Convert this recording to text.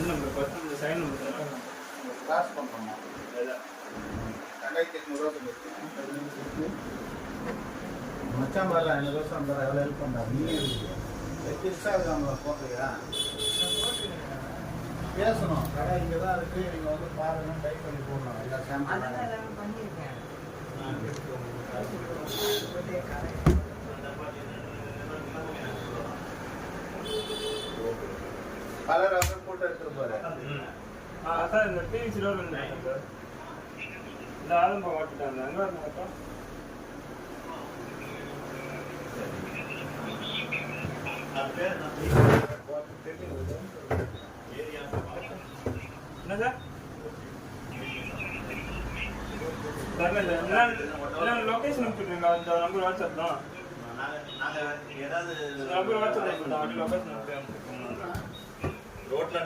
number first இந்த sign number cross பண்ணுறோமா 2800 சொல்லியிருக்கேன் மச்சான் வரல 5 வருஷம் வந்தார் எவ்வளோ ஹெல்ப் பண்ணார் நீ எத்திரிச்சா இருக்காங்களா போடுறியா பேசணும் கடை இங்கே தான் இருக்குது நீங்கள் வந்து பாருங்க டைப் பண்ணி போடணும் எல்லா சாம்பிள் பண்ணியிருக்கேன் கலர் அப்புறம் போட்டு எடுத்துட்டு போற சார் இந்த பிவிசி ரோல் சார் இந்த ஆரம்ப வாட்டிட்டாங்க அங்கே இருந்தா என்ன சார் லொகேஷன் அனுப்பிடுறீங்க அந்த நம்பர் வாட்ஸ்அப் தான் நம்பர் வாட்ஸ்அப் லொகேஷன் அனுப்பி ரோட்ல